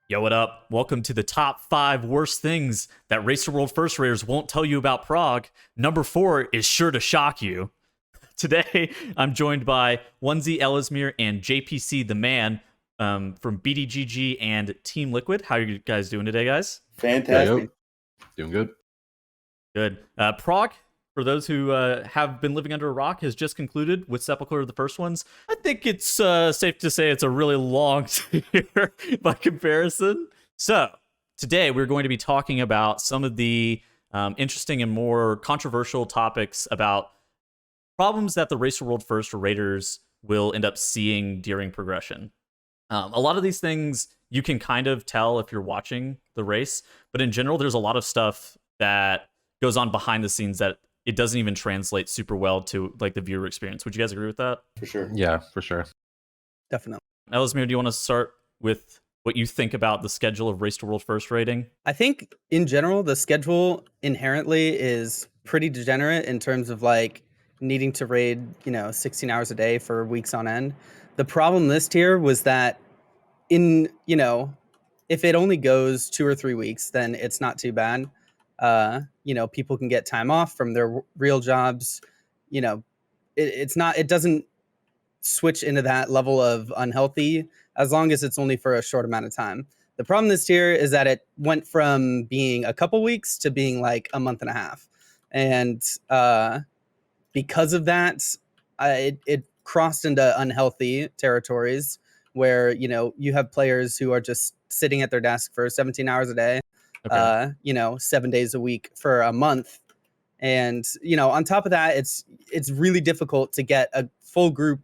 Yo, what up? Welcome to the top 5 worst things that Race to World First Raters won't tell you about Prague. Number 4 is sure to shock you. Today, I'm joined by Onesie Ellesmere and JPC the Man from BDGG and Team Liquid. How are you guys doing today, guys? Fantastic. Doing good. Good. Prague, for those who have been living under a rock, has just concluded with Sepulchre, the first ones. I think it's safe to say it's a really long tier by comparison. So today we're going to be talking about some of the interesting and more controversial topics about problems that the Race to World First Raiders will end up seeing during progression. A lot of these things you can kind of tell if you're watching the race, but in general, there's a lot of stuff that goes on behind the scenes that it doesn't even translate super well to like the viewer experience. Would you guys agree with that? For sure. Yeah, for sure. Definitely. Ellesmere, do you want to start with what you think about the schedule of Race to World First rating? I think in general, the schedule inherently is pretty degenerate in terms of like needing to raid, 16 hours a day for weeks on end. The problem this tier was that if it only goes 2 or 3 weeks, then it's not too bad. People can get time off from their real jobs. It doesn't switch into that level of unhealthy as long as it's only for a short amount of time. The problem this year is that it went from being a couple weeks to being like a month and a half. And because of that, it crossed into unhealthy territories where, you have players who are just sitting at their desk for 17 hours a day. Okay. 7 days a week for a month. And, on top of that, it's really difficult to get a full group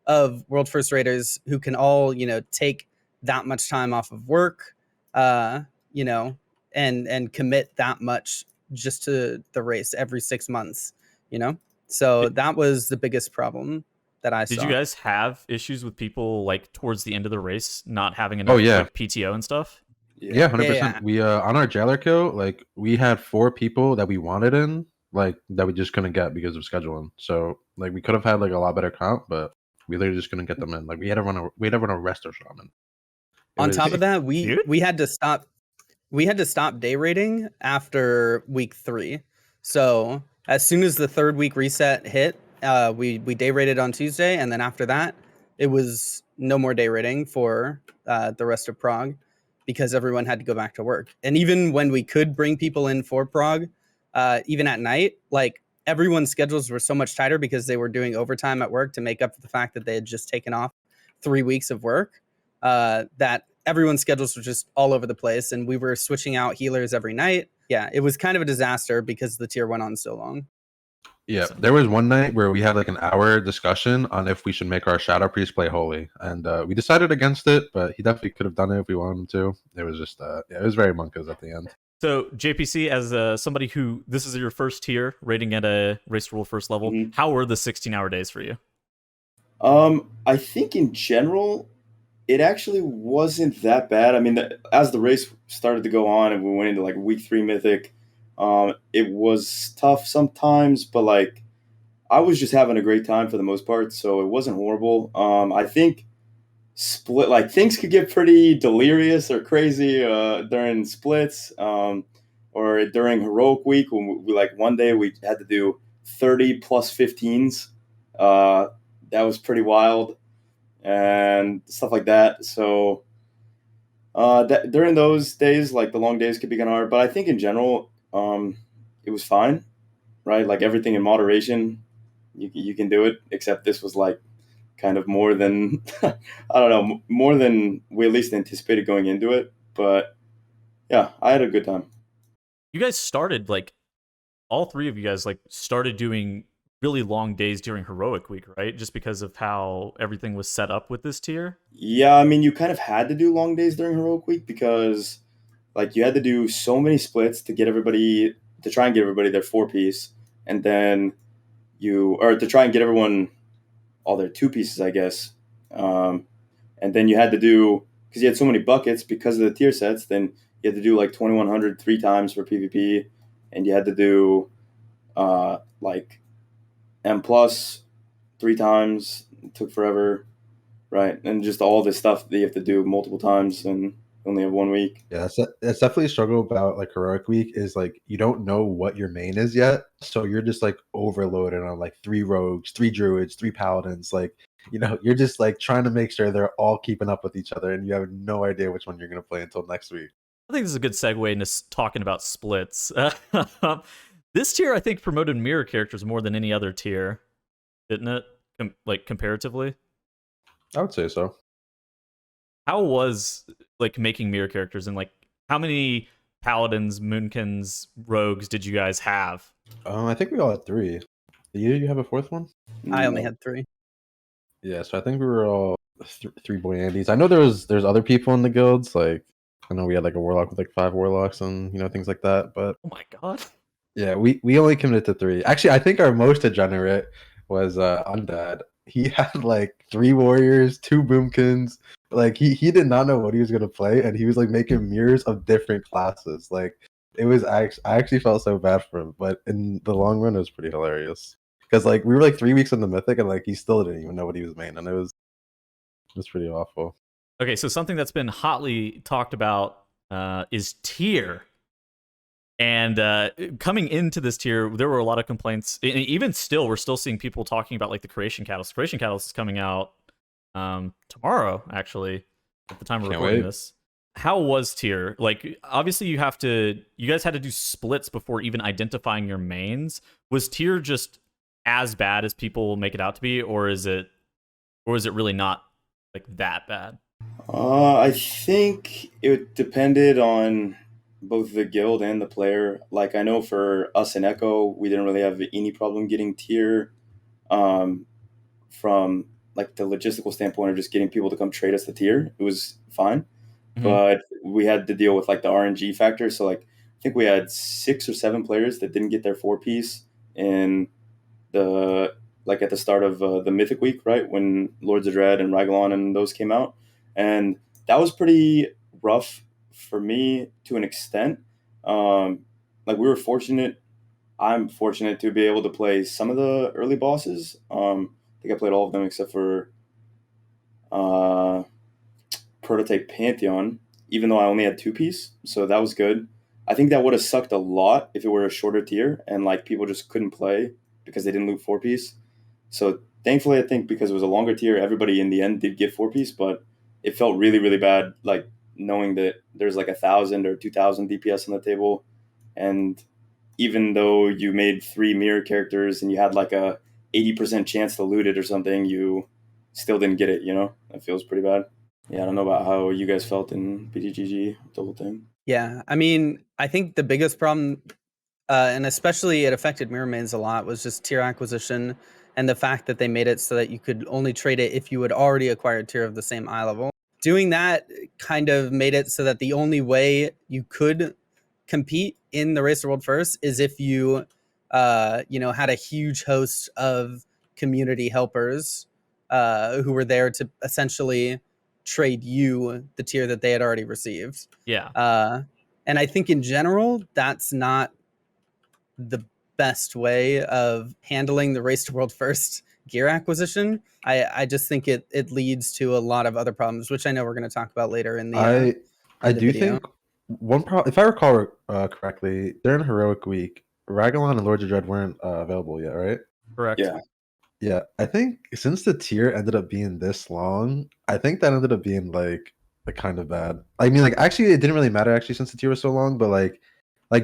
of World First Raiders who can all, take that much time off of work, and commit that much just to the race every 6 months, So that was the biggest problem that I saw. Did you guys have issues with people like towards the end of the race not having enough like, PTO and stuff? Yeah, 100%. Yeah. We on our jailer kill, like we had 4 people that we wanted in, like that we just couldn't get because of scheduling. So like we could have had like a lot better count, but we literally just couldn't get them in. Like we had to run a rest of shaman. On top of that, we had to stop day rating after week 3. So as soon as the 3rd week reset hit, we day rated on Tuesday, and then after that, it was no more day rating for the rest of Prague, because everyone had to go back to work. And even when we could bring people in for Prague, even at night, like everyone's schedules were so much tighter because they were doing overtime at work to make up for the fact that they had just taken off 3 weeks of work, that everyone's schedules were just all over the place. And we were switching out healers every night. Yeah, it was kind of a disaster because the tier went on so long. Yeah, there was one night where we had like an hour discussion on if we should make our Shadow Priest play Holy, and we decided against it, but he definitely could have done it if we wanted him to. It was just, it was very monkas at the end. So JPC, as somebody who, this is your first tier rating at a Race to World First level, how were the 16-hour days for you? I think in general, it actually wasn't that bad. I mean, as the race started to go on and we went into like week 3 Mythic, it was tough sometimes, but like I was just having a great time for the most part, so it wasn't horrible. I think split, like things could get pretty delirious or crazy during splits, or during heroic week when we like one day we had to do 30 plus 15s. That was pretty wild and stuff like that. So during those days, like the long days could be kind of hard, but I think in general, it was fine, right? Like everything in moderation, you can do it, except this was like kind of more than, I don't know, more than we at least anticipated going into it. But yeah, I had a good time. You guys started like, all 3 of you guys like started doing really long days during heroic week, right? Just because of how everything was set up with this tier? Yeah, I mean, you kind of had to do long days during heroic week because like you had to do so many splits to try and get everybody their 4-piece, and then to try and get everyone all their 2 pieces, I guess. And then you had to do, because you had so many buckets because of the tier sets, then you had to do like 2100 3 times for PvP, and you had to do like M plus 3 times. It took forever. right? And just all this stuff that you have to do multiple times and only have 1 week. Yeah, that's definitely a struggle about like heroic week is like you don't know what your main is yet, so you're just like overloaded on like 3 rogues, 3 druids, 3 paladins. Like you're just like trying to make sure they're all keeping up with each other, and you have no idea which one you're gonna play until next week. I think this is a good segue into talking about splits. This tier, I think, promoted mirror characters more than any other tier, didn't it? Like comparatively, I would say so. how was like making mirror characters, and like how many paladins, moonkins, rogues did you guys have? I think we all had 3. Did you have a 4th one? I only No. had 3. Yeah, so I think we were all 3 boy Andes. I know there's other people in the guilds. Like I know we had like a warlock with like 5 warlocks and things like that. But Oh my god. yeah, we only committed to 3. Actually, I think our most degenerate was Undead. He had like 3 warriors, 2 boomkins. Like he did not know what he was gonna play, and he was like making mirrors of different classes. Like it was I actually felt so bad for him, but in the long run, it was pretty hilarious. Because like we were like 3 weeks in the mythic, and like he still didn't even know what he was main, and it was pretty awful. Okay, so something that's been hotly talked about is tier. And coming into this tier, there were a lot of complaints. And even still, we're still seeing people talking about like the Creation Catalyst. Creation Catalyst is coming out tomorrow, actually, at the time of Can't recording wait. this. How was tier? Like, obviously, you guys had to do splits before even identifying your mains. Was tier just as bad as people make it out to be, or is it really not like that bad? I think it depended on both the guild and the player. Like I know for us in Echo, we didn't really have any problem getting tier, um, from like the logistical standpoint of just getting people to come trade us the tier. It was fine, Mhm. but we had to deal with like the RNG factor. So like I think we had 6 or 7 players that didn't get their 4 piece in the like at the start of the Mythic Week, right when Lords of Dread and Ragalon and those came out, and that was pretty rough for me to an extent. Um, like we were fortunate. I'm fortunate to be able to play some of the early bosses. I think I played all of them except for uh, Prototype Pantheon, even though I only had 2 piece, so that was good. I think that would have sucked a lot if it were a shorter tier and like people just couldn't play because they didn't loot 4 piece. So thankfully, I think because it was a longer tier, everybody in the end did get 4 piece, but it felt really, really bad, like knowing that there's like 1,000 or 2,000 DPS on the table, and even though you made 3 mirror characters and you had like a 80% chance to loot it or something, you still didn't get it. That feels pretty bad. Yeah, I don't know about how you guys felt in BTGG, the whole thing. Yeah, I mean, I think the biggest problem, and especially it affected mirror mains a lot, was just tier acquisition and the fact that they made it so that you could only trade it if you had already acquired tier of the same eye level. Doing that kind of made it so that the only way you could compete in the Race to World First is if you, had a huge host of community helpers who were there to essentially trade you the tier that they had already received. Yeah. And I think in general, that's not the best way of handling the Race to World First gear acquisition. I just think it leads to a lot of other problems, which I know we're going to talk about later in the I in the do video. think one problem, if I recall correctly, during Heroic Week, Ragalon and Lords of Dread weren't available yet, right? Correct. Yeah. Yeah, I think since the tier ended up being this long, I think that ended up being like kind of bad. I mean, like actually, it didn't really matter actually since the tier was so long, but like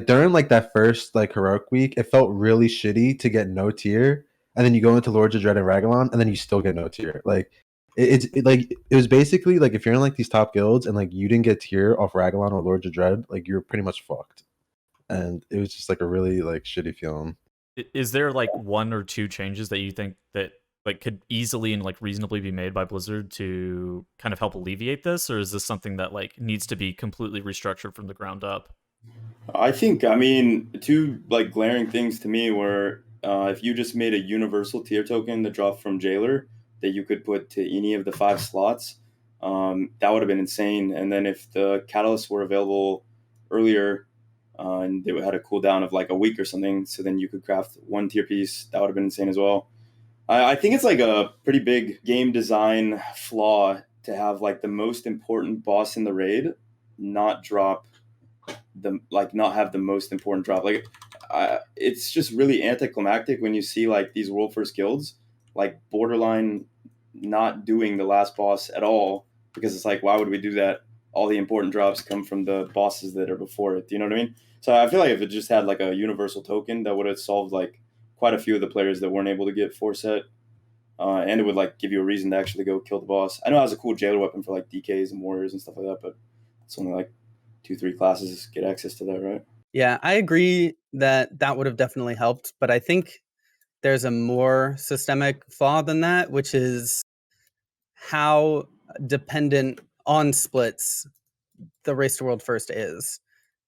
during like that first like Heroic Week, it felt really shitty to get no tier, and then you go into Lords of Dread and Ragalon, and then you still get no tier. Like like it was basically like if you're in like these top guilds and like you didn't get tier off Ragalon or Lords of Dread, like you're pretty much fucked, and it was just like a really like shitty feeling. Is there like 1 or 2 changes that you think that like could easily and like reasonably be made by Blizzard to kind of help alleviate this, or is this something that like needs to be completely restructured from the ground up? I mean, 2 like glaring things to me were if you just made a universal tier token that dropped from Jailer that you could put to any of the 5 slots, that would have been insane. And then if the catalysts were available earlier, and they had a cooldown of like a week or something, so then you could craft 1 tier piece, that would have been insane as well. I think it's like a pretty big game design flaw to have like the most important boss in the raid not drop not have the most important drop. Like, it's just really anticlimactic when you see like these world first guilds like borderline not doing the last boss at all, because it's like, why would we do that? All the important drops come from the bosses that are before it. Do you know what I mean? So I feel like if it just had like a universal token, that would have solved like quite a few of the players that weren't able to get forset. And it would like give you a reason to actually go kill the boss. I know it has a cool jailer weapon for like DKs and warriors and stuff like that, but it's only like 2-3 classes get access to that, right? Yeah, I agree that that would have definitely helped, but I think there's a more systemic flaw than that, which is how dependent on splits the Race to World First is.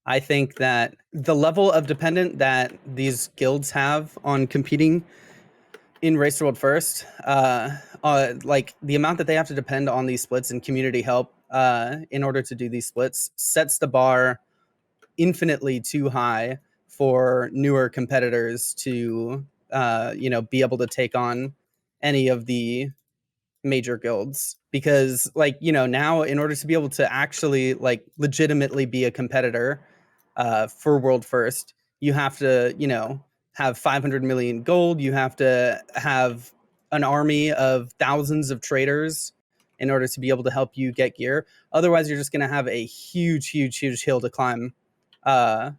I think that the level of dependent that these guilds have on competing in Race to World First, like the amount that they have to depend on these splits and community help in order to do these splits sets the bar infinitely too high for newer competitors to be able to take on any of the major guilds, because like now in order to be able to actually like legitimately be a competitor for world first, you have to have 500 million gold, you have to have an army of thousands of traders in order to be able to help you get gear. Otherwise you're just going to have a huge hill to climb, uh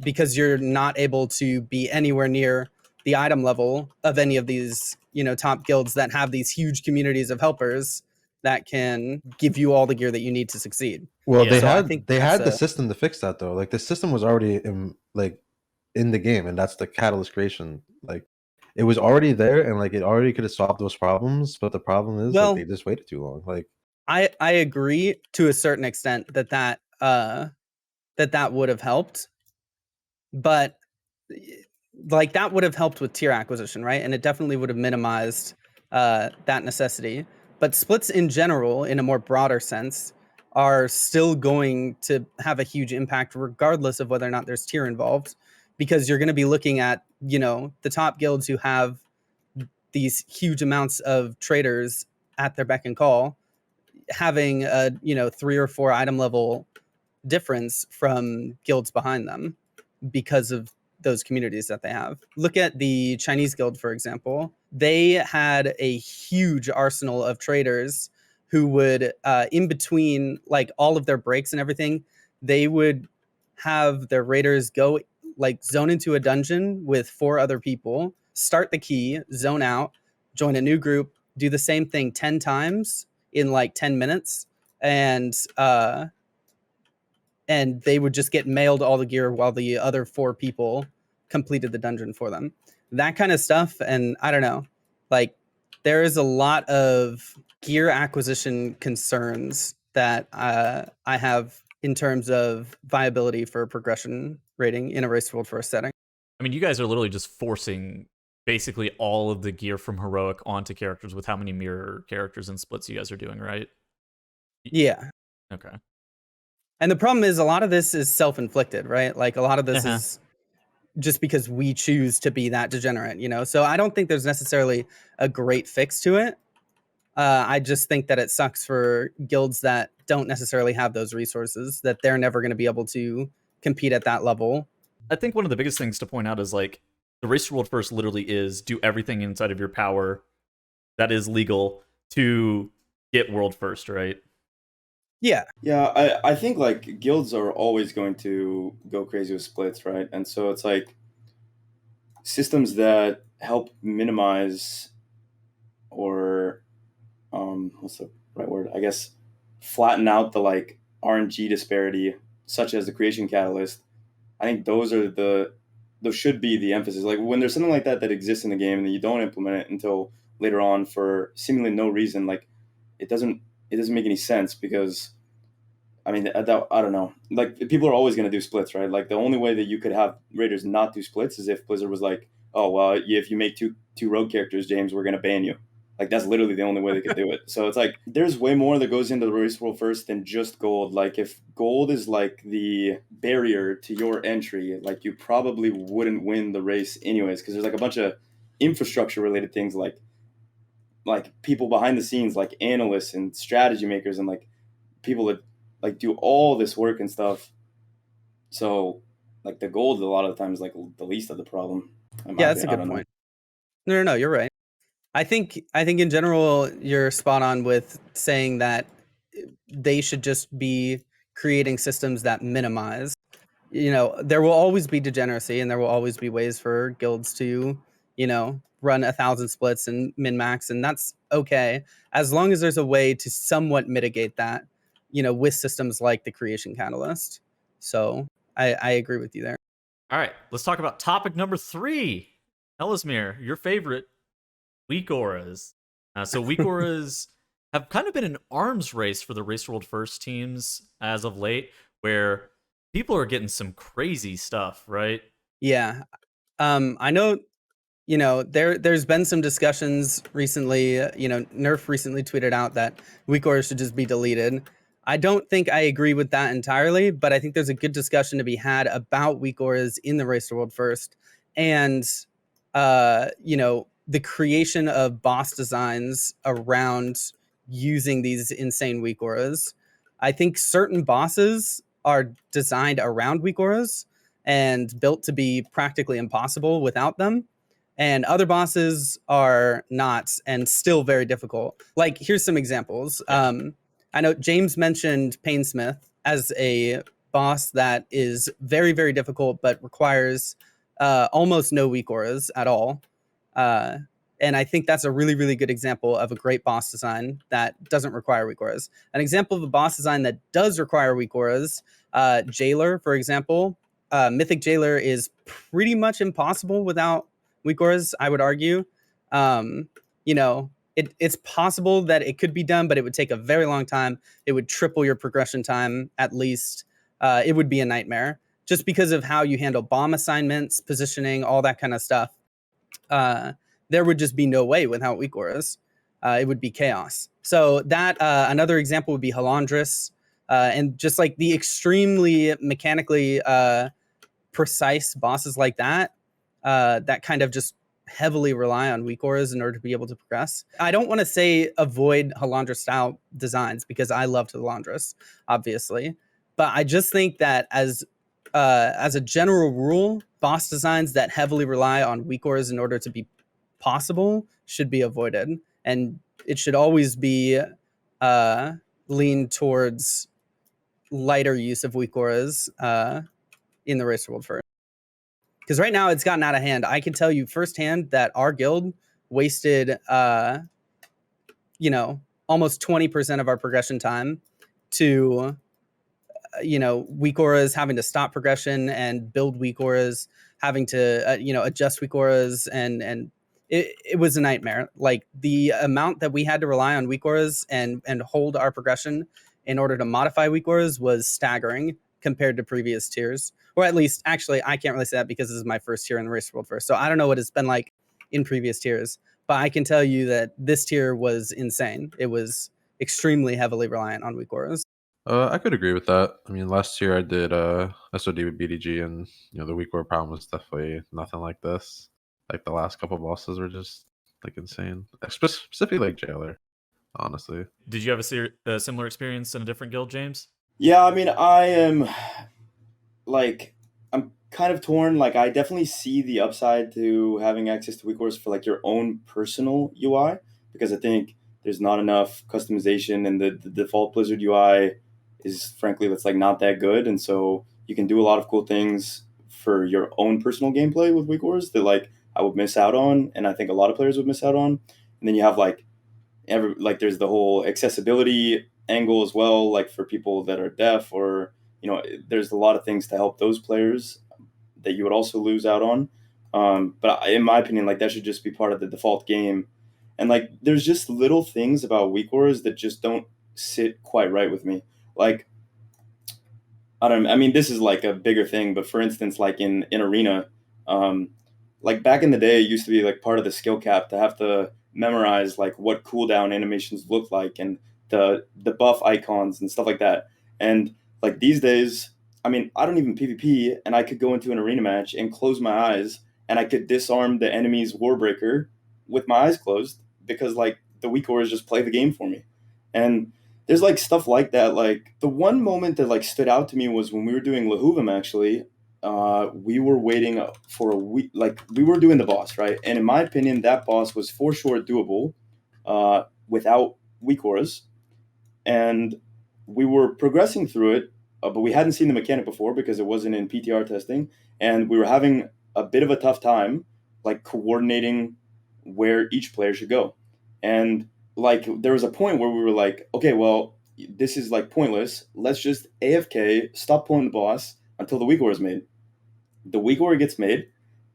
because you're not able to be anywhere near the item level of any of these top guilds that have these huge communities of helpers that can give you all the gear that you need to succeed. Well, Yeah. So I think they that's had the system to fix that though. Like the system was already in the game, and that's the catalyst creation. Like it was already there, and like it already could have solved those problems. But the problem is like well, they just waited too long. Like I agree to a certain extent that would have helped, but like that would have helped with tier acquisition, right? And it definitely would have minimized that necessity. But splits in general, in a more broader sense, are still going to have a huge impact regardless of whether or not there's tier involved, because you're going to be looking at the top guilds who have these huge amounts of traders at their beck and call, having a 3 or 4 item level difference from guilds behind them because of those communities that they have. Look at the Chinese guild, for example. They had a huge arsenal of traders who would, in between like all of their breaks and everything, they would have their raiders go like zone into a dungeon with 4 other people, start the key, zone out, join a new group, do the same thing 10 times in like 10 minutes, and they would just get mailed all the gear while the other 4 people completed the dungeon for them. That kind of stuff. And I don't know, like there is a lot of gear acquisition concerns that I have in terms of viability for progression rating in a Race to World First setting. I mean, you guys are literally just forcing basically all of the gear from heroic onto characters with how many mirror characters and splits you guys are doing, right? Yeah. Okay. And the problem is a lot of this is self-inflicted, right? Like a lot of this Uh-huh. is just because we choose to be that degenerate, So I don't think there's necessarily a great fix to it. I just think that it sucks for guilds that don't necessarily have those resources, that they're never going to be able to compete at that level. I think one of the biggest things to point out is like the Race to World First literally is do everything inside of your power that is legal to get World First, right? Yeah. Yeah, I think like guilds are always going to go crazy with splits, right? And so it's like systems that help minimize or what's the right word? I guess flatten out the like RNG disparity, such as the creation catalyst. I think those should be the emphasis. Like when there's something like that that exists in the game and then you don't implement it until later on for seemingly no reason, like it doesn't make any sense, because I mean, I don't know. Like people are always going to do splits, right? Like the only way that you could have Raiders not do splits is if Blizzard was like, "Oh well, if you make two rogue characters, James, we're going to ban you." Like that's literally the only way they could do it. So it's like there's way more that goes into the Race World First than just gold. Like if gold is like the barrier to your entry, like you probably wouldn't win the race anyways, because there's like a bunch of infrastructure related things like people behind the scenes, like analysts and strategy makers, and like people that like do all this work and stuff. So like the gold a lot of the times like the least of the problem. Yeah, that's a good point. No, you're right. I think in general you're spot on with saying that they should just be creating systems that minimize. There will always be degeneracy, and there will always be ways for guilds to, run 1,000 splits and min max, and that's okay as long as there's a way to somewhat mitigate that, with systems like the creation catalyst. So I agree with you there. All right, let's talk about topic number 3. Elismir, your favorite, Weakauras. So Weakauras have kind of been an arms race for the Race World First teams as of late, where people are getting some crazy stuff, right? Yeah. I know, there's been some discussions recently. Nerf recently tweeted out that Weakauras should just be deleted. I don't think I agree with that entirely, but I think there's a good discussion to be had about Weakauras in the Race to World First, and the creation of boss designs around using these insane Weakauras. I think certain bosses are designed around Weakauras and built to be practically impossible without them. And other bosses are not, and still very difficult. Like, here's some examples. I know James mentioned Painsmith as a boss that is very, very difficult, but requires almost no Weakauras at all. And I think that's a really, really good example of a great boss design that doesn't require Weakauras. An example of a boss design that does require Weakauras, Jailer, for example. Mythic Jailer is pretty much impossible without Weakauras, I would argue. It's possible that it could be done, but it would take a very long time. It would triple your progression time at least. It would be a nightmare just because of how you handle bomb assignments, positioning, all that kind of stuff. There would just be no way without Weakauras. It would be chaos. So that another example would be Halandris, and just like the extremely mechanically precise bosses like that, that kind of just heavily rely on Weakauras in order to be able to progress. I don't want to say avoid Halandris style designs because I loved Halandris, obviously, but I just think that as a general rule, boss designs that heavily rely on Weakauras in order to be possible should be avoided, and it should always be leaned towards lighter use of Weakauras in the Race to World First. Because right now it's gotten out of hand. I can tell you firsthand that our guild wasted, almost 20% of our progression time to, Weakauras, having to stop progression and build Weakauras, having to, adjust Weakauras, and it was a nightmare. Like, the amount that we had to rely on Weakauras and hold our progression in order to modify Weakauras was staggering compared to previous tiers. Or at least, actually, I can't really say that because this is my first tier in the Race World First. So I don't know what it's been like in previous tiers. But I can tell you that this tier was insane. It was extremely heavily reliant on Weakauras. I could agree with that. I mean, last year I did SOD with BDG, and the Weakaura problem was definitely nothing like this. Like, the last couple bosses were just like insane, specifically like Jailer. Honestly, Did you have a similar experience in a different guild, James? Yeah, I mean, I am like I'm kind of torn. Like, I definitely see the upside to having access to Weakauras for like your own personal UI, because I think there's not enough customization, and the default Blizzard UI is frankly that's like not that good, and so you can do a lot of cool things for your own personal gameplay with Weakauras that like I would miss out on, and I think a lot of players would miss out on. And then you have like there's the whole accessibility angle as well, like for people that are deaf, or there's a lot of things to help those players that you would also lose out on. But in my opinion, like that should just be part of the default game. And like there's just little things about Weakauras that just don't sit quite right with me. Like I mean, this is like a bigger thing, but for instance, like in Arena, like back in the day, it used to be like part of the skill cap to have to memorize like what cooldown animations look like, and the buff icons and stuff like that. And like these days, I mean, I don't even PvP, and I could go into an arena match and close my eyes and I could disarm the enemy's Warbreaker with my eyes closed because like the Weakauras just play the game for me. And there's like stuff like that. Like the one moment that like stood out to me was when we were doing Lahuvim actually. We were waiting for a week, like we were doing the boss, right? And in my opinion, that boss was for sure doable without Weakauras. And we were progressing through it, but we hadn't seen the mechanic before because it wasn't in PTR testing, and we were having a bit of a tough time, like coordinating where each player should go. And like there was a point where we were like, okay, well, this is like pointless. Let's just AFK, stop pulling the boss until the Weakauras is made. The Weakauras gets made,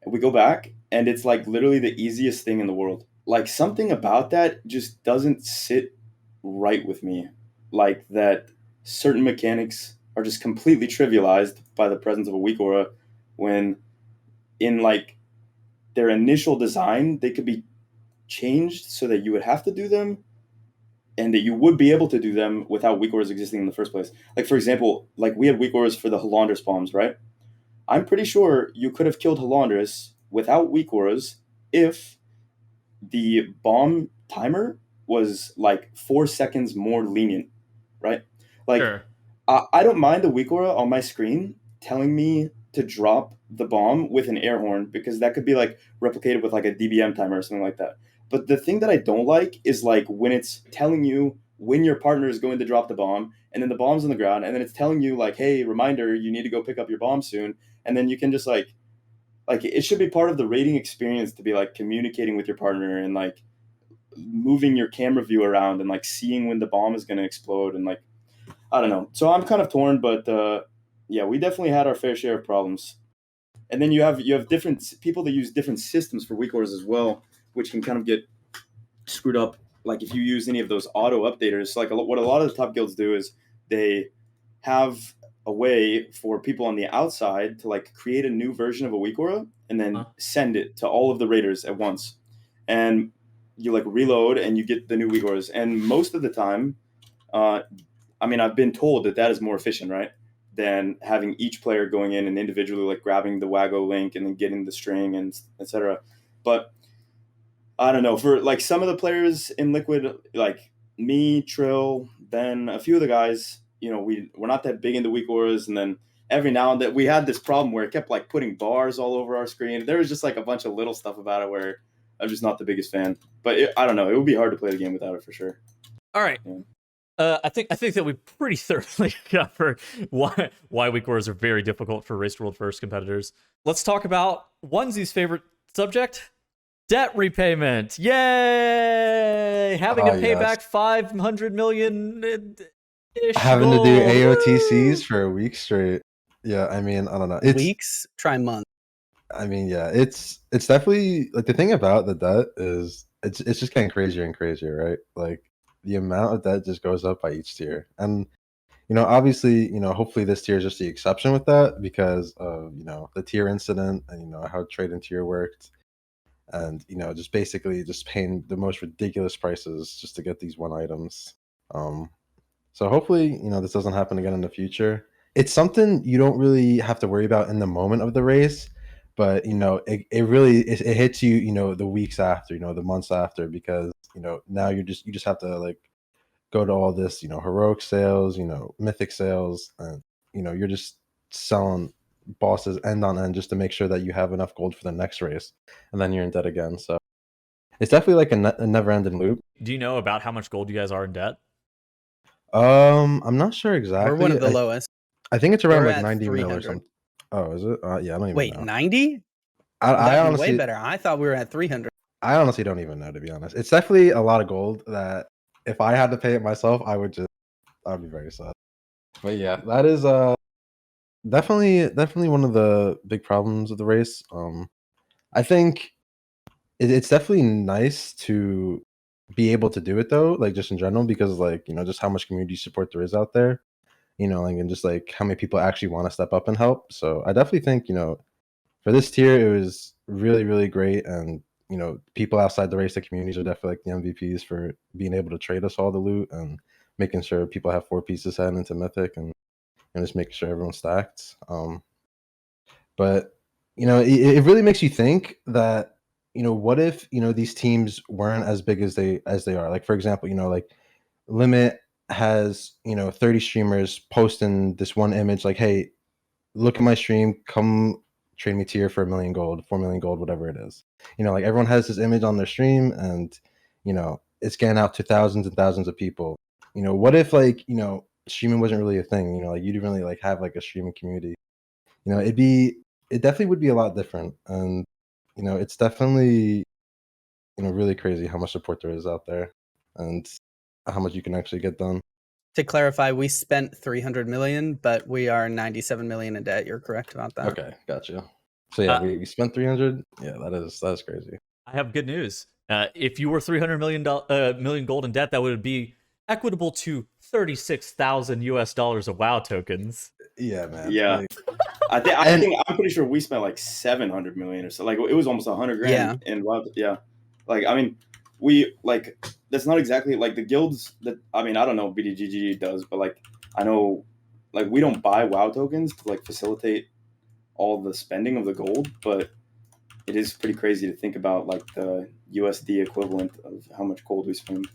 and we go back, and it's like literally the easiest thing in the world. Like something about that just doesn't sit right with me, like that certain mechanics are just completely trivialized by the presence of a Weakaura when in like their initial design they could be changed so that you would have to do them and that you would be able to do them without Weakauras existing in the first place. Like for example, like we had Weakauras for the Halandris bombs, right? I'm pretty sure you could have killed Halandris without Weakauras if the bomb timer was like 4 seconds more lenient, right? Like, Sure. I don't mind the Weakaura on my screen telling me to drop the bomb with an air horn because that could be like replicated with like a DBM timer or something like that. But the thing that I don't like is like when it's telling you when your partner is going to drop the bomb and then the bomb's on the ground and then it's telling you like, hey, reminder, you need to go pick up your bomb soon. And then you can just like it should be part of the rating experience to be like communicating with your partner and like moving your camera view around and like seeing when the bomb is going to explode and like I don't know. So I'm kind of torn, but yeah, we definitely had our fair share of problems. And then you have different people that use different systems for Weakauras as well, which can kind of get screwed up. Like if you use any of those auto updaters, like what a lot of the top guilds do is they have a way for people on the outside to like create a new version of a Weakaura and then send it to all of the raiders at once. And you like reload and you get the new Weakauras. And most of the time, I mean, I've been told that that is more efficient, right? Than having each player going in and individually like grabbing the Wago link and then getting the string and etc. But I don't know, for like some of the players in Liquid, like me, Trill, Ben, a few of the guys, you know, we're not that big into Weakauras, and then every now and then we had this problem where it kept like putting bars all over our screen. There was just like a bunch of little stuff about it where I'm just not the biggest fan. But I don't know, it would be hard to play the game without it for sure. All right. Yeah. I think that we pretty thoroughly covered why Weakauras are very difficult for Race to World First competitors. Let's talk about Onesi's favorite subject, debt repayment. Yay! Having to pay back 500 million ish. Having to do AOTCs for a week straight. Yeah, I mean, I don't know. It's Weeks, try months. I mean, yeah, it's definitely like the thing about the debt is it's just getting crazier and crazier, right? Like the amount of debt just goes up by each tier. And obviously, hopefully this tier is just the exception with that because of, the tier incident and how trade and tier worked. And, just basically just paying the most ridiculous prices just to get these one items. So hopefully, this doesn't happen again in the future. It's something you don't really have to worry about in the moment of the race, but it really it hits you, the weeks after, the months after, because now you just have to like go to all this, heroic sales, mythic sales, and you're just selling bosses end on end just to make sure that you have enough gold for the next race, and then you're in debt again. So it's definitely like a never-ending loop. Do you know about how much gold you guys are in debt? I'm not sure exactly. We're one of the lowest. I think it's around We're like at 90 mil or 300. something. Oh, is it? Yeah, I don't even Wait, know. 90? I That'd be honestly, way better. I thought we were at 300. I honestly don't even know, to be honest. It's definitely a lot of gold that if I had to pay it myself, I'd be very sad. But yeah, that is definitely one of the big problems of the race. I think it's definitely nice to be able to do it though, like just in general, because like just how much community support there is out there, like, and just like how many people actually want to step up and help. So I definitely think for this tier it was really, really great, and people outside the race, the communities are definitely like the MVPs for being able to trade us all the loot and making sure people have 4 pieces heading into Mythic and just making sure everyone's stacked. But it really makes you think that, what if, these teams weren't as big as they are. Like, for example, like Limit has, 30 streamers posting this one image like, hey, look at my stream, come trade me tier for 1 million gold, 4 million gold, whatever it is. Like everyone has this image on their stream, and it's getting out to thousands and thousands of people. What if, like, streaming wasn't really a thing? Like, you didn't really like have like a streaming community. It definitely would be a lot different. And it's definitely really crazy how much support there is out there, and how much you can actually get done. To clarify, we spent 300 million, but we are 97 million in debt. You're correct about that. Okay, gotcha. So yeah, we spent 300. Yeah, that is crazy. I have good news. If you were 300 million gold in debt, that would be equitable to 36,000 US dollars of WoW tokens. Yeah, man. Yeah. Like, I'm pretty sure we spent like 700 million or so. Like, it was almost 100 grand. Yeah. And yeah. Like, I mean, we like, that's not exactly like the guilds that, I mean, I don't know what BDGG does, but like, I know, like, we don't buy WoW tokens to like facilitate all the spending of the gold, but it is pretty crazy to think about like the USD equivalent of how much gold we spend.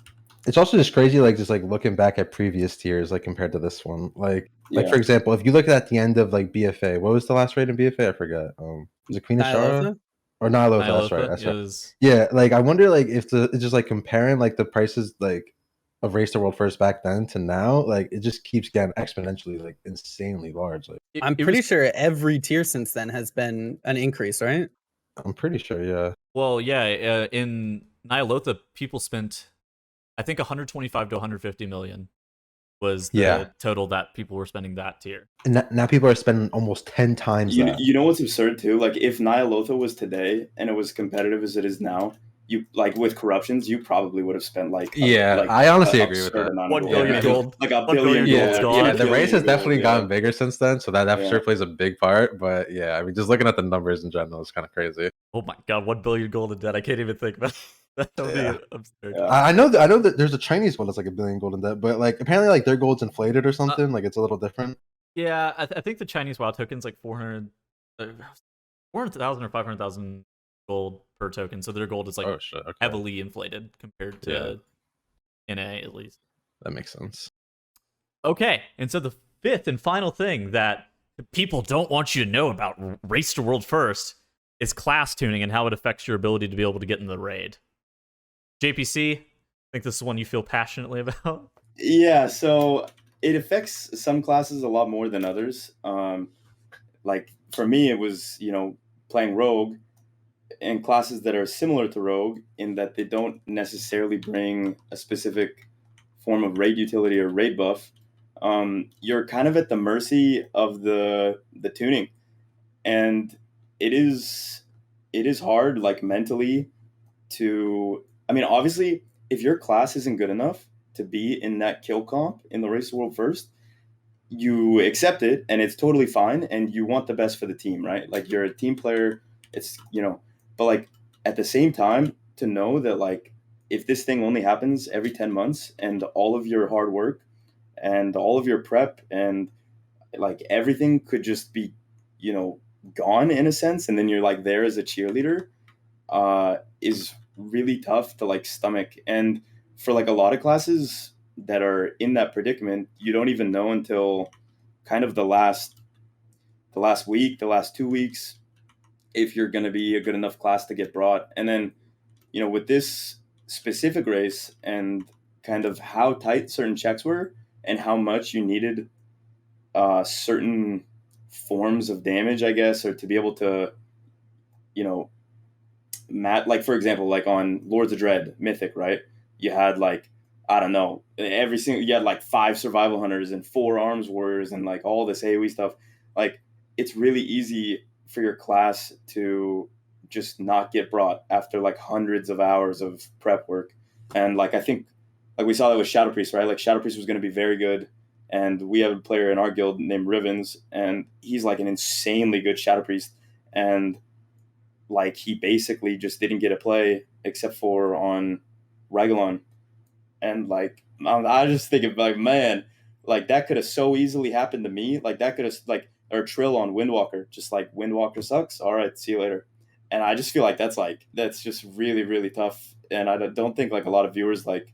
It's also just crazy, like, just like looking back at previous tiers, like compared to this one. Like Yeah. for example, if you look at the end of like BFA, what was the last raid in BFA? I forgot. Was it Queen Ashara? Or Ny'alotha? That's right. That's right. Yeah, like I wonder, like, if it's just like comparing like the prices like of Race the World First back then to now, like it just keeps getting exponentially like insanely large. Like, I'm pretty sure every tier since then has been an increase, right? I'm pretty sure, yeah. Well, yeah, in Ny'alotha, people spent, I think, 125 to 150 million was the total that people were spending that tier. And now people are spending almost 10 times that. You know what's absurd too? Like, if Ny'alotha was today and it was competitive as it is now, you like with corruptions, you probably would have spent like I honestly agree with that. 1 billion gold, like $1 billion. Yeah, the race has definitely gotten bigger since then, so that sure plays a big part. But yeah, I mean, just looking at the numbers in general is kind of crazy. Oh my god, 1 billion gold in debt! I can't even think about that. That would be absurd. Yeah. I know that there's a Chinese one that's like 1 billion gold in debt, but like apparently like their gold's inflated or something. Like it's a little different. Yeah, I think the Chinese WoW token's like 400,000 or 500,000 gold per token, so their gold is like heavily inflated compared to NA, at least. That makes sense. Okay, and so the fifth and final thing that people don't want you to know about Race to World First is class tuning and how it affects your ability to be able to get in the raid. JPC, I think this is one you feel passionately about. Yeah, so it affects some classes a lot more than others. Like for me, it was, playing Rogue, and classes that are similar to Rogue in that they don't necessarily bring a specific form of raid utility or raid buff. You're kind of at the mercy of the tuning, and it is hard, like, mentally to. I mean, obviously, if your class isn't good enough to be in that kill comp in the Race to World First, you accept it and it's totally fine, and you want the best for the team, right? Like, you're a team player. It's but like at the same time, to know that like if this thing only happens every 10 months and all of your hard work and all of your prep and like everything could just be gone in a sense, and then you're like there as a cheerleader, is really tough to like stomach. And for like a lot of classes that are in that predicament, you don't even know until kind of the last week, the last 2 weeks, if you're going to be a good enough class to get brought. And then, with this specific race and kind of how tight certain checks were and how much you needed certain forms of damage, I guess, or to be able to, like, for example, like on Lords of Dread Mythic, right? You had like, I don't know, you had like 5 survival hunters and 4 arms warriors and like all this AoE stuff. Like, it's really easy for your class to just not get brought after like hundreds of hours of prep work. And like, I think like we saw that with Shadow Priest, right? Like, Shadow Priest was going to be very good, and we have a player in our guild named Rivens, and he's like an insanely good Shadow Priest, and like he basically just didn't get a play except for on Ragalon. And like, I just think of like, man, like that could have so easily happened to me. Like, that could have, like, or Trill on Windwalker, just like Windwalker sucks. All right, see you later. And I just feel like that's just really really tough, and I don't think like a lot of viewers like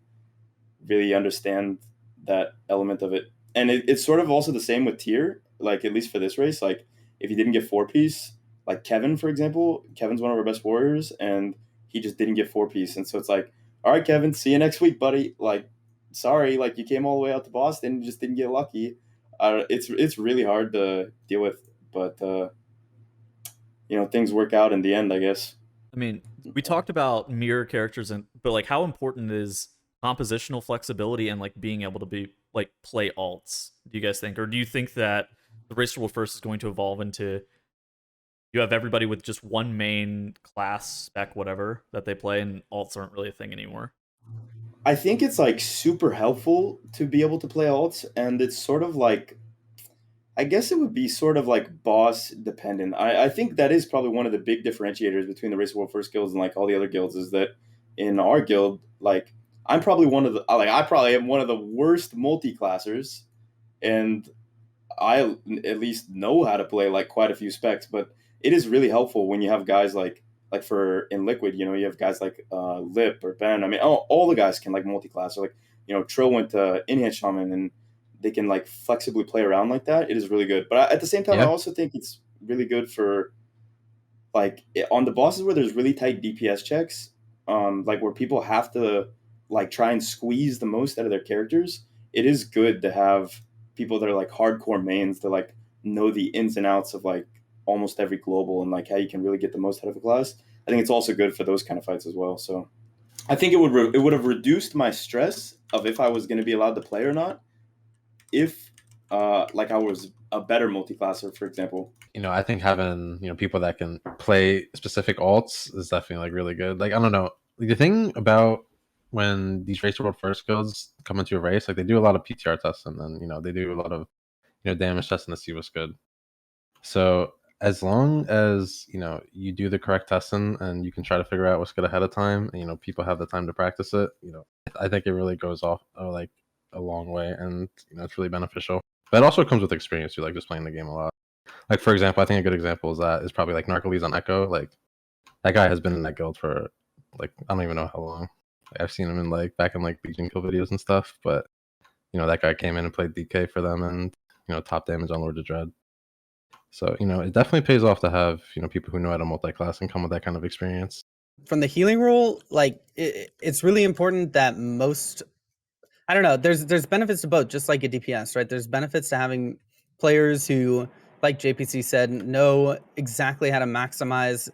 really understand that element of it. And it's sort of also the same with tier, like at least for this race. Like if you didn't get 4-piece, like Kevin, for example, Kevin's one of our best warriors, and he just didn't get 4-piece. And so it's like, all right, Kevin, see you next week, buddy. Like, sorry, like you came all the way out to Boston, and just didn't get lucky. It's really hard to deal with, but things work out in the end, I guess. I mean, we talked about mirror characters, but like, how important is compositional flexibility and like being able to be like play alts? Do you guys think, or do you think that the Race to World First is going to evolve into you have everybody with just one main class spec, whatever that they play, and alts aren't really a thing anymore? I think it's like super helpful to be able to play alts, and it's sort of like, I guess it would be sort of like boss dependent. I think that is probably one of the big differentiators between the Race of World First guilds and like all the other guilds is that in our guild, like I'm probably one of the like I probably am one of the worst multi-classers, and I at least know how to play like quite a few specs, but it is really helpful when you have guys like for in Liquid, you have guys like Lip or Ben. I mean, all the guys can like multi-class. So like Trill went to in-hand shaman, and they can like flexibly play around like that. It is really good. But at the same time, I Yeah. also think it's really good for like on the bosses where there's really tight DPS checks, like where people have to like try and squeeze the most out of their characters. It is good to have people that are like hardcore mains to like know the ins and outs of like almost every global and like how you can really get the most out of a class. I think it's also good for those kind of fights as well. So I think it would have reduced my stress of if I was going to be allowed to play or not if like I was a better multi-classer, for example. I think having people that can play specific alts is definitely like really good. Like I don't know, like, the thing about when these Race to World First guilds come into a race, like they do a lot of PTR tests, and then they do a lot of damage testing to see what's good. So as long as you do the correct testing and you can try to figure out what's good ahead of time, and people have the time to practice it, I think it really goes off like a long way, and it's really beneficial. But it also comes with experience too, like just playing the game a lot. Like for example, I think a good example is probably like Narcoles on Echo. Like that guy has been in that guild for like I don't even know how long. Like, I've seen him in like back in like Legion kill videos and stuff. But that guy came in and played DK for them, and top damage on Lord of Dread. So it definitely pays off to have people who know how to multi-class and come with that kind of experience. From the healing role, like it's really important that most, I don't know, there's benefits to both, just like a DPS, right? There's benefits to having players who, like JPC said, know exactly how to maximize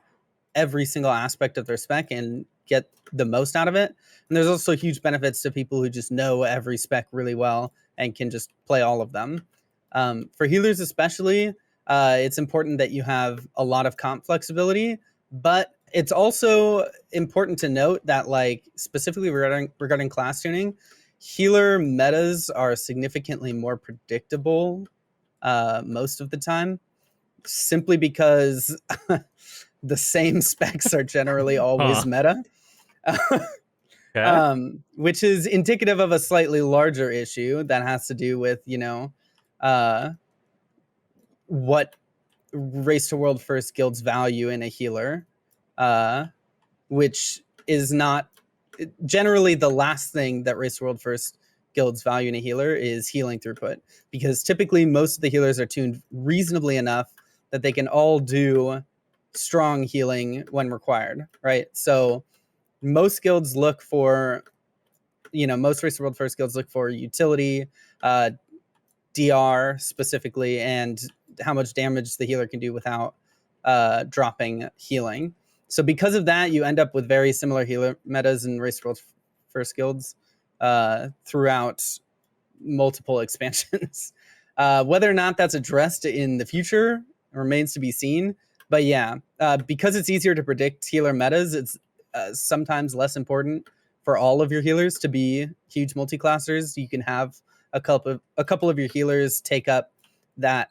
every single aspect of their spec and get the most out of it. And there's also huge benefits to people who just know every spec really well and can just play all of them. For healers especially, it's important that you have a lot of comp flexibility, but it's also important to note that, like, specifically regarding class tuning, healer metas are significantly more predictable most of the time, simply because the same specs are generally always meta. Okay. Which is indicative of a slightly larger issue that has to do with, what Race to World First guilds value in a healer, which is not generally the last thing that Race to World First guilds value in a healer is healing throughput, because typically most of the healers are tuned reasonably enough that they can all do strong healing when required, right? So most guilds look for, most Race to World First guilds look for utility, DR specifically, and how much damage the healer can do without dropping healing. So because of that, you end up with very similar healer metas in Race to World First guilds throughout multiple expansions. Whether or not that's addressed in the future remains to be seen. But yeah, because it's easier to predict healer metas, it's sometimes less important for all of your healers to be huge multi-classers. You can have a couple of your healers take up that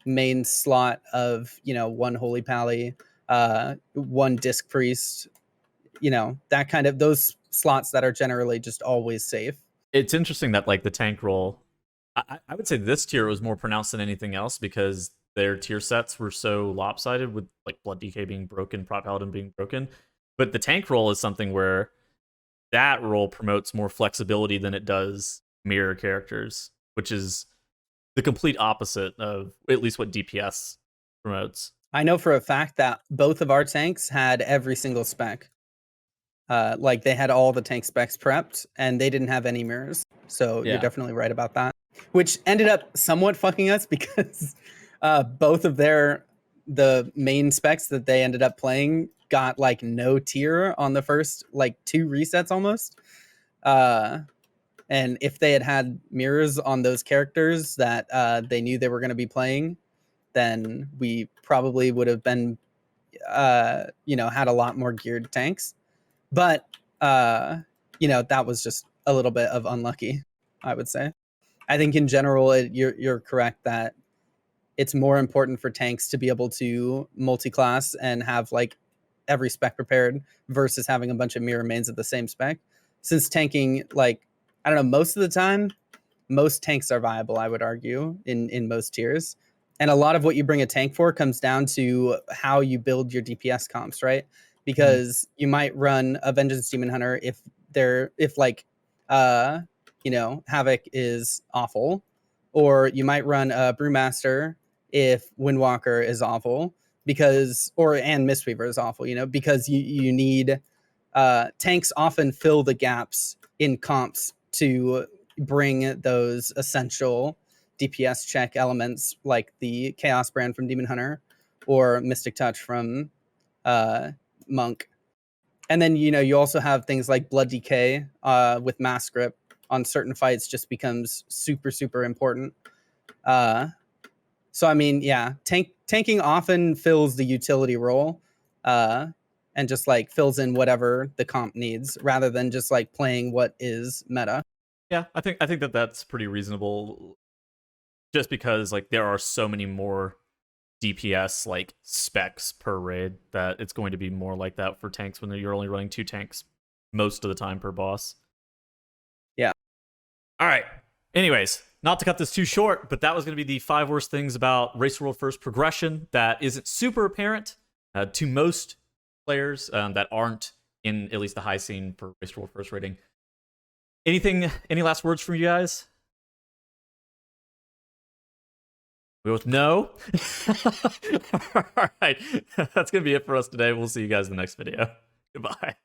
main slot of one Holy Pally, one Disc Priest, that kind of, those slots that are generally just always safe. It's interesting that like the tank role I would say this tier was more pronounced than anything else because their tier sets were so lopsided with like Blood DK being broken, Prot Paladin being broken. But the tank role is something where that role promotes more flexibility than it does mirror characters, which is the complete opposite of at least what DPS promotes. I know for a fact that both of our tanks had every single spec. Like they had all the tank specs prepped, and they didn't have any mirrors. So Yeah. you're definitely right about that. Which ended up somewhat fucking us because both of the main specs that they ended up playing got like no tier on the first like 2 resets almost. And if they had mirrors on those characters that they knew they were going to be playing, then we probably would have been, had a lot more geared tanks. But, that was just a little bit of unlucky, I would say. I think in general, you're correct that it's more important for tanks to be able to multi-class and have like every spec prepared versus having a bunch of mirror mains at the same spec. Since tanking, like, I don't know, most of the time, most tanks are viable, I would argue, in most tiers. And a lot of what you bring a tank for comes down to how you build your DPS comps, right? Because you might run a Vengeance Demon Hunter if Havoc is awful, or you might run a Brewmaster if Windwalker is awful, and Mistweaver is awful, because you need tanks often fill the gaps in comps to bring those essential DPS check elements like the Chaos Brand from Demon Hunter or Mystic Touch from Monk. And then, you also have things like Blood DK with Mass Grip on certain fights just becomes super, super important. So, I mean, yeah, tanking often fills the utility role and just like fills in whatever the comp needs rather than just like playing what is meta. Yeah, I think that that's pretty reasonable. Just because like there are so many more DPS like specs per raid that it's going to be more like that for tanks when you're only running 2 tanks most of the time per boss. Yeah. All right. Anyways, not to cut this too short, but that was going to be the 5 worst things about Race World First progression that isn't super apparent to most players that aren't in at least the high scene for Race World First rating. Any last words from you guys? We both no. All right. That's going to be it for us today. We'll see you guys in the next video. Goodbye.